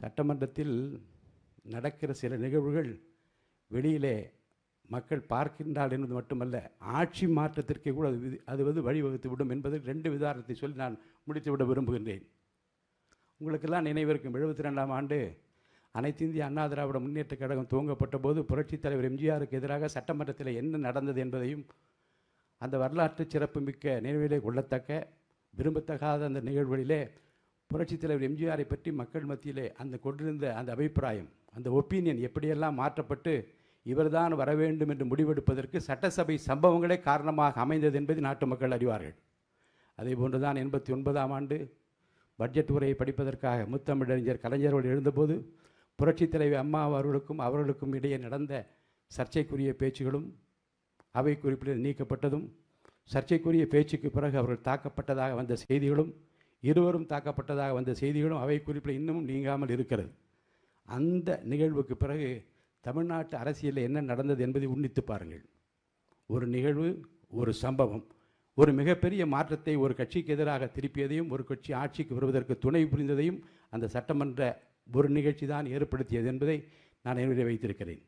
சட்டமன்றத்தில் நடக்கிற சில நிகழ்வுகள் வெளியிலே மக்கள் பார்க்கின்றால் என்பது மட்டுமல்ல, ஆட்சி மாற்றத்திற்கு கூட அது வழிவகுத்து விடும் என்பது 2 உதாரணத்தை சொல்லி நான் முடித்துவிட விரும்புகின்றேன். உங்களுக்கெல்லாம் நினைவிருக்கும் 72ஆம் ஆண்டு அனைத்து இந்திய அண்ணா திராவிட முன்னேற்றக் கழகம் துவங்கப்பட்ட போது புரட்சித் தலைவர் எம்ஜிஆருக்கு எதிராக சட்டமன்றத்தில் என்ன நடந்தது என்பதையும் அந்த வரலாற்று சிறப்புமிக்க நினைவிலே கொள்ளத்தக்க விரும்பத்தகாத அந்த நிகழ்வுகளிலே புரட்சித் தலைவர் எம்ஜிஆரை பற்றி மக்கள் மத்தியிலே கொண்டிருந்த அந்த அபிப்பிராயம், அந்த ஒப்பீனியன் எப்படியெல்லாம் மாற்றப்பட்டு இவர்தான் வர வேண்டும் என்று முடிவெடுப்பதற்கு சட்டசபை சம்பவங்களே காரணமாக அமைந்தது என்பதை நாட்டு மக்கள் அறிவார்கள். அதே போன்றுதான் 89ஆம் ஆண்டு பட்ஜெட் உரையை படிப்பதற்காக முத்தமிழறிஞர் கலைஞர் அவர்கள் எழுந்தபோது புரட்சித் தலைவர் அம்மா அவர்களுக்கும் இடையே நடந்த சர்ச்சைக்குரிய பேச்சுகளும் அவை குறிப்பில் நீக்கப்பட்டதும், சர்ச்சைக்குரிய பேச்சுக்கு பிறகு அவர்கள் தாக்கப்பட்டதாக வந்த செய்திகளும், இருவரும் தாக்கப்பட்டதாக வந்த செய்திகளும் அவை குறிப்பில் இன்னமும் நீங்காமல் இருக்கிறது. அந்த நிகழ்வுக்கு பிறகு தமிழ்நாட்டு அரசியலில் என்ன நடந்தது என்பதை உன்னித்து பாருங்கள். ஒரு நிகழ்வு, ஒரு சம்பவம் ஒரு மிகப்பெரிய மாற்றத்தை ஒரு கட்சிக்கு எதிராக திருப்பியதையும், ஒரு கட்சி ஆட்சிக்கு வருவதற்கு துணை புரிந்ததையும் அந்த சட்டமன்ற ஒரு நிகழ்ச்சி தான் ஏற்படுத்தியது என்பதை நான் நினைவில் வைத்திருக்கிறேன்.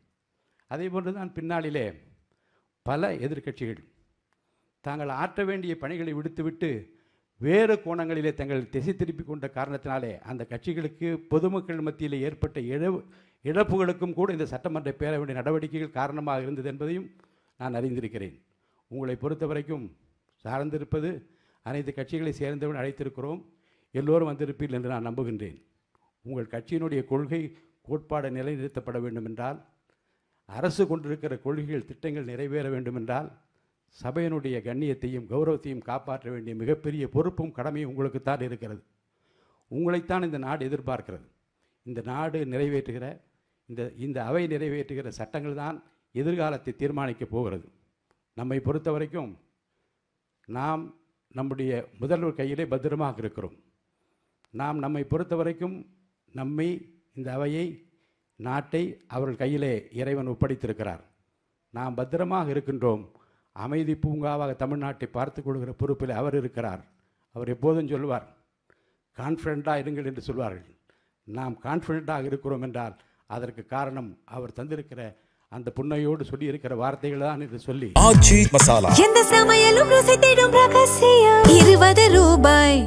அதே போன்று தான் பின்னாளிலே பல எதிர்க்கட்சிகள் தாங்கள் ஆற்ற வேண்டிய பணிகளை விடுத்துவிட்டு வேறு கோணங்களிலே தங்கள் திசை திருப்பி கொண்ட காரணத்தினாலே அந்த கட்சிகளுக்கு பொதுமக்கள் மத்தியில் ஏற்பட்ட இழப்புகளுக்கும் கூட இந்த சட்டமன்ற பேரவையுடைய நடவடிக்கைகள் காரணமாக இருந்தது என்பதையும் நான் அறிந்திருக்கிறேன். உங்களை பொறுத்த வரைக்கும் சார்ந்திருப்பது அனைத்து கட்சிகளை சேர்ந்தவன் அழைத்திருக்கிறோம், எல்லோரும் வந்திருப்பீர்கள் என்று நான் நம்புகின்றேன். உங்கள் கட்சியினுடைய கொள்கை கோட்பாடு நிலைநிறுத்தப்பட வேண்டுமென்றால், அரசு கொண்டிருக்கிற கொள்கைகள் திட்டங்கள் நிறைவேற வேண்டுமென்றால், சபையினுடைய கண்ணியத்தையும் கௌரவத்தையும் காப்பாற்ற வேண்டிய மிகப்பெரிய பொறுப்பும் கடமையும் உங்களுக்குத்தான் இருக்கிறது. உங்களைத்தான் இந்த நாடு எதிர்பார்க்கிறது. இந்த நாடு நிறைவேற்றுகிற இந்த அவை நிறைவேற்றுகிற சட்டங்கள் தான் எதிர்காலத்தை தீர்மானிக்கப் போகிறது. நம்மை பொறுத்த வரைக்கும் நாம் நம்முடைய முதல்வர் கையிலே பத்திரமாக இருக்கிறோம். நம்மை பொறுத்த வரைக்கும் நம்மை, இந்த அவையை, நாட்டை அவர்கள் கையிலே இறைவன் ஒப்படைத்திருக்கிறார். நாம் பத்திரமாக இருக்கின்றோம். அமைதி பூங்காவாக தமிழ்நாட்டை பார்த்து கொள்கிற பொறுப்பில் அவர் இருக்கிறார். அவர் எப்போதும் சொல்வார், கான்ஃபிடென்ட்டாக இருங்கள் என்று சொல்வார்கள். நாம் கான்ஃபிடென்ட்டாக இருக்கிறோம் என்றால் அதற்கு காரணம் அவர் தந்திருக்கிற அந்த புன்னையோடு சொல்லி இருக்கிற வார்த்தைகள் தான் என்று சொல்லி, ஆச்சி மசாலா எந்த சமையலும் ருசி தேடும் ரகசியம் 20 ரூபாய்.